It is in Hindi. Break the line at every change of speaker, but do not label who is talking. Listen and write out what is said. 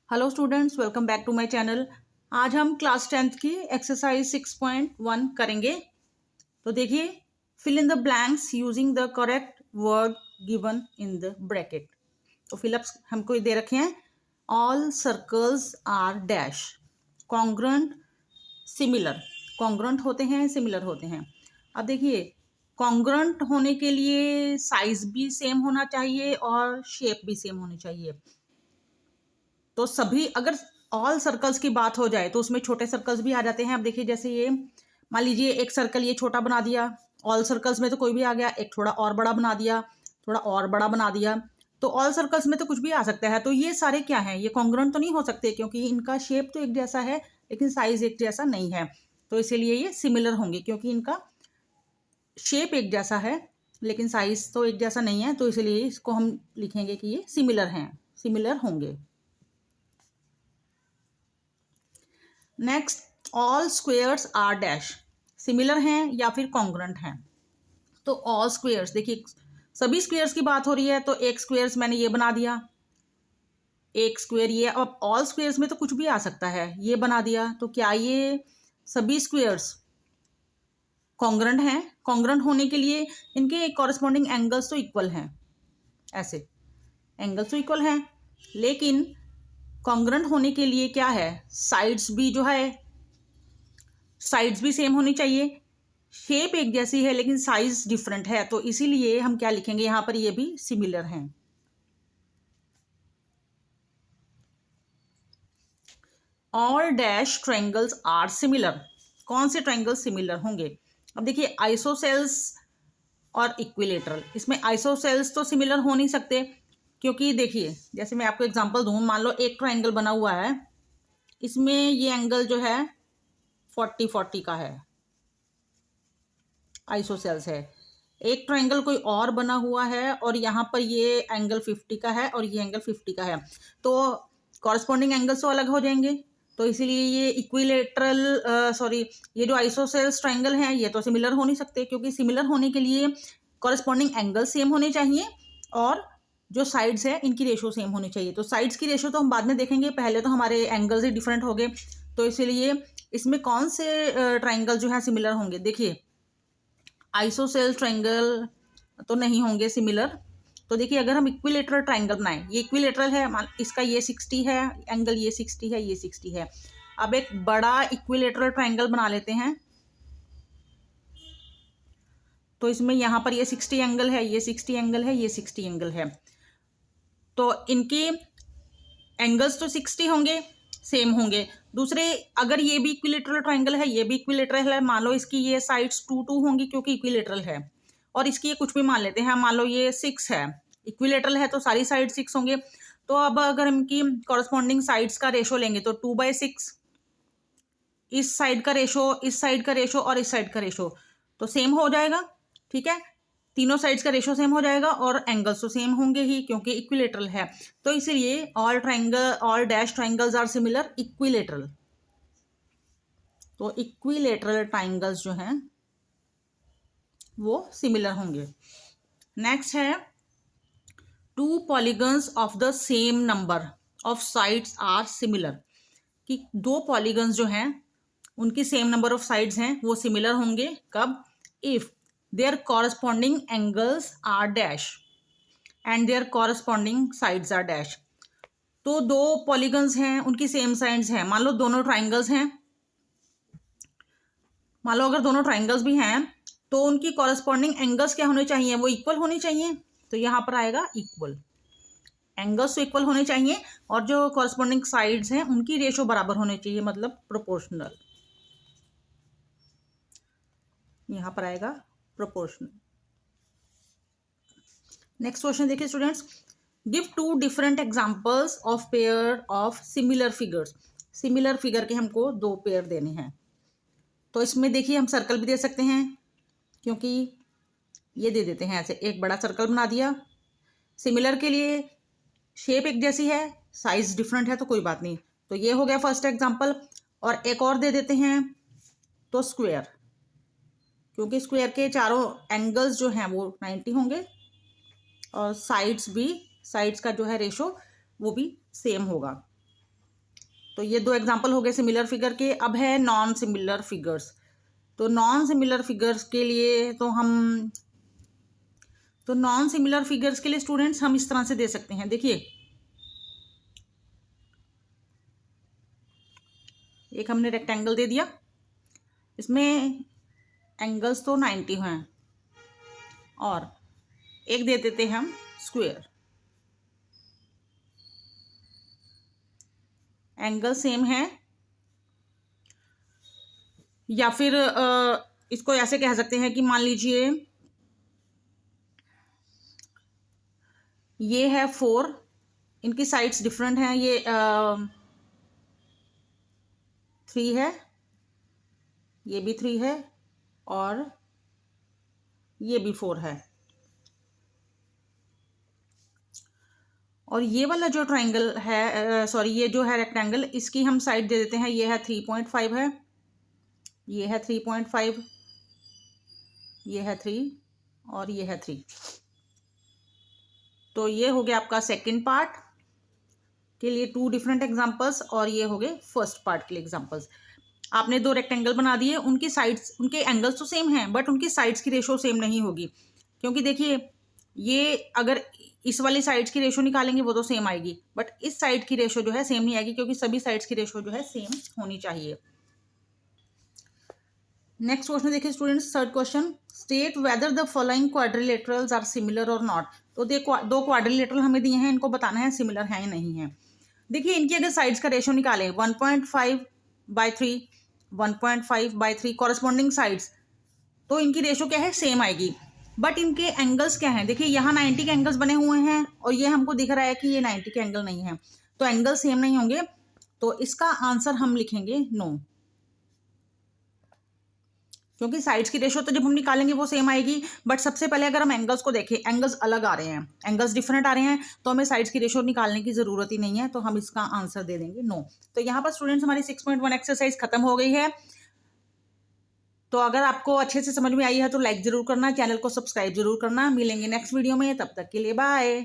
Hello students, welcome back to my channel. आज हम क्लास 10th की एक्सरसाइज 6.1 करेंगे। तो देखिए, fill in the blanks using the correct word given in the bracket. तो फिलअप्स हमको दे रखे हैं। All circles are dash, congruent, similar. Congruent होते हैं, सिमिलर होते हैं। अब देखिए, कॉन्ग्रुएंट होने के लिए साइज भी सेम होना चाहिए और शेप भी सेम होनी चाहिए। तो सभी, अगर ऑल सर्कल्स की बात हो जाए तो उसमें छोटे सर्कल्स भी आ जाते हैं। अब देखिए, जैसे ये मान लीजिए एक सर्कल ये छोटा बना दिया, ऑल सर्कल्स में तो कोई भी आ गया, एक थोड़ा और बड़ा बना दिया, थोड़ा और बड़ा बना दिया, तो ऑल सर्कल्स में तो कुछ भी आ सकता है। तो ये सारे क्या हैं, ये कॉन्ग्रुएंट तो नहीं हो सकते क्योंकि इनका शेप तो एक जैसा है लेकिन साइज एक जैसा नहीं है। तो इसीलिए ये सिमिलर होंगे, क्योंकि इनका शेप एक जैसा है लेकिन साइज तो एक जैसा नहीं है। तो इसलिए इसको हम लिखेंगे कि ये सिमिलर हैं, सिमिलर होंगे। Next, all squares are dash, similar हैं या फिर कॉन्ग्रुएंट हैं। तो ऑल स्क्वेयर्स, देखिए सभी स्क्वेयर्स की बात हो रही है, तो एक स्क्वेयर्स मैंने ये बना दिया, एक स्क्वेयर ये। अब ऑल स्क्वेयर्स में तो कुछ भी आ सकता है, ये बना दिया, तो क्या ये सभी स्क्वेयर्स कॉन्ग्रुएंट हैं? कॉन्ग्रुएंट होने के लिए इनके कॉरेस्पॉन्डिंग एंगल्स तो इक्वल हैं, ऐसे एंगल्स तो इक्वल हैं, लेकिन कॉन्ग्रुएंट होने के लिए क्या है, साइड्स भी जो है, साइड्स भी सेम होनी चाहिए। शेप एक जैसी है लेकिन साइज डिफरेंट है, तो इसीलिए हम क्या लिखेंगे यहाँ पर, ये भी सिमिलर हैं। All dash triangles are similar, कौन से ट्रायंगल सिमिलर होंगे? अब देखिए, आइसोसेल्स और इक्विलेटरल, इसमें आइसोसेल्स तो सिमिलर हो नहीं सकते, क्योंकि देखिए जैसे मैं आपको एग्जांपल दूं, मान लो एक ट्रायंगल बना हुआ है, इसमें ये एंगल जो है 40-40 का है, आइसोसेल्स है। एक ट्रायंगल कोई और बना हुआ है और यहाँ पर ये एंगल 50 का है और ये एंगल 50 का है, तो कॉरस्पॉन्डिंग एंगल्स तो अलग हो जाएंगे। तो इसीलिए ये इक्विलेटरल सॉरी, ये जो आइसोसेल्स ट्रायंगल हैं ये तो सिमिलर हो नहीं सकते, क्योंकि सिमिलर होने के लिए कॉरस्पॉन्डिंग एंगल सेम होने चाहिए और जो साइड्स है इनकी रेशो सेम होनी चाहिए। तो साइड्स की रेशो तो हम बाद में देखेंगे, पहले तो हमारे एंगल्स ही डिफरेंट हो गए। तो इसीलिए इसमें कौन से ट्रायंगल जो है सिमिलर होंगे? देखिए, आइसोसेल ट्रायंगल तो नहीं होंगे सिमिलर। तो देखिए, अगर हम इक्विलेटरल ट्रायंगल बनाएं, ये इक्विलेटरल है, इसका ये 60 है एंगल, ये 60 है, ये 60 है। अब एक बड़ा इक्विलेटरल ट्रायंगल बना लेते हैं, तो इसमें यहाँ पर ये 60 एंगल है, ये 60 एंगल है, ये 60 एंगल है, तो इनके एंगल्स तो 60 होंगे, सेम होंगे। दूसरे, अगर ये भी इक्विलेटरल ट्रायंगल है, ये भी इक्विलेटरल है, मान लो इसकी ये साइड्स 2-2 होंगी क्योंकि इक्विलेटरल है, और इसकी ये कुछ भी मान लेते हैं, मान लो ये 6 है, इक्विलेटरल है तो सारी साइड 6 होंगे। तो अब अगर हम इनकी कॉरस्पॉन्डिंग साइड्स का रेशो लेंगे तो 2/6, इस साइड का रेशो, इस साइड का रेशो और इस साइड का रेशो तो सेम हो जाएगा। ठीक है, तीनों साइड्स का रेशो सेम हो जाएगा और एंगल्स तो सेम होंगे ही क्योंकि इक्विलेटरल है। तो इसीलिए all dash triangles are similar equilateral. तो इक्विलेटरल ट्रायंगल्स जो हैं वो सिमिलर होंगे। नेक्स्ट है, two polygons of the same number of sides are similar, कि दो पॉलीगन्स जो हैं उनकी सेम नंबर ऑफ साइड्स हैं वो सिमिलर होंगे। कब? If their corresponding angles are dash and their corresponding sides are dash. तो दो पॉलीगन्स हैं, उनकी सेम साइड्स हैं, मान लो दोनों ट्राइंगल्स हैं, मान लो अगर दोनों ट्राइंगल्स भी हैं तो उनकी कॉरस्पॉन्डिंग एंगल्स क्या होने चाहिए, वो इक्वल होने चाहिए। तो यहाँ पर आएगा इक्वल, एंगल्स तो इक्वल होने चाहिए और जो कॉरस्पॉन्डिंग साइड्स हैं उनकी रेशो बराबर होने चाहिए, मतलब प्रोपोर्शनल। यहाँ पर आएगा प्रोपोर्शनल। नेक्स्ट क्वेश्चन देखिए students, give 2 different examples of pair of similar figures. Similar figure के हमको 2 पेयर देने हैं। तो इसमें देखिए, हम सर्कल भी दे सकते हैं, क्योंकि ये दे देते हैं ऐसे, एक बड़ा सर्कल बना दिया। सिमिलर के लिए शेप एक जैसी है, साइज डिफरेंट है तो कोई बात नहीं। तो ये हो गया फर्स्ट एग्जांपल। और एक और दे देते हैं, तो स्क्वायर, क्योंकि स्क्वायर के चारों एंगल्स जो हैं वो 90 होंगे और साइड्स भी, साइड्स का जो है रेशो वो भी सेम होगा। तो ये 2 एग्जाम्पल हो गए सिमिलर फिगर के। अब है नॉन सिमिलर फिगर्स। तो नॉन सिमिलर फिगर्स के लिए नॉन सिमिलर फिगर्स के लिए स्टूडेंट्स हम इस तरह से दे सकते हैं। देखिए, एक हमने रेक्टेंगल दे दिया, इसमें एंगल्स तो 90 हैं, और एक दे देते हैं हम स्क्वायर, एंगल सेम है। या फिर इसको ऐसे कह सकते हैं कि मान लीजिए ये है 4, इनकी साइड्स डिफरेंट हैं, ये 3 है, ये भी 3 है, और ये भी 4 है। और ये वाला जो ट्राइंगल है, सॉरी ये जो है रेक्टेंगल, इसकी हम साइड दे देते हैं, ये है 3.5 है, ये है 3.5, ये है 3, और ये है 3। तो ये हो गया आपका सेकंड पार्ट के लिए 2 डिफरेंट एग्जांपल्स, और ये हो गए फर्स्ट पार्ट के लिए एग्जांपल्स। आपने 2 रेक्टेंगल बना दिए, उनकी साइड्स, उनके एंगल्स तो सेम हैं, बट उनकी साइड्स की रेशो सेम नहीं होगी। क्योंकि देखिए, ये अगर इस वाली साइड्स की रेशो निकालेंगे वो तो सेम आएगी, बट इस साइड की रेशो जो है सेम नहीं आएगी, क्योंकि सभी साइड्स की रेशो जो है सेम होनी चाहिए। नेक्स्ट क्वेश्चन देखिए students, third question, state whether the following quadrilaterals are similar और नॉट। तो देखो, 2 क्वाड्रिलेटरल हमें दिए हैं, इनको बताना है सिमिलर है या नहीं है। देखिए, इनकी अगर साइड्स का रेशो निकालें 1.5/3, 1.5/3 कॉरेस्पॉन्डिंग साइड्स, तो इनकी रेशो क्या है, सेम आएगी। बट इनके एंगल्स क्या हैं, देखिए यहाँ 90 के एंगल्स बने हुए हैं, और ये हमको दिख रहा है कि ये 90 के एंगल नहीं है, तो एंगल सेम नहीं होंगे। तो इसका आंसर हम लिखेंगे नो, क्योंकि साइड्स की रेशो तो जब हम निकालेंगे वो सेम आएगी। बट सबसे पहले अगर हम एंगल्स को देखें, एंगल्स अलग आ रहे हैं, एंगल्स डिफरेंट आ रहे हैं, तो हमें साइड्स की रेशो निकालने की जरूरत ही नहीं है, तो हम इसका आंसर दे देंगे नो। तो यहाँ पर स्टूडेंट्स हमारी 6.1 एक्सरसाइज खत्म हो गई है। तो अगर आपको अच्छे से समझ में आई है तो लाइक जरूर करना, चैनल को सब्सक्राइब जरूर करना। मिलेंगे नेक्स्ट वीडियो में, तब तक के लिए बाय।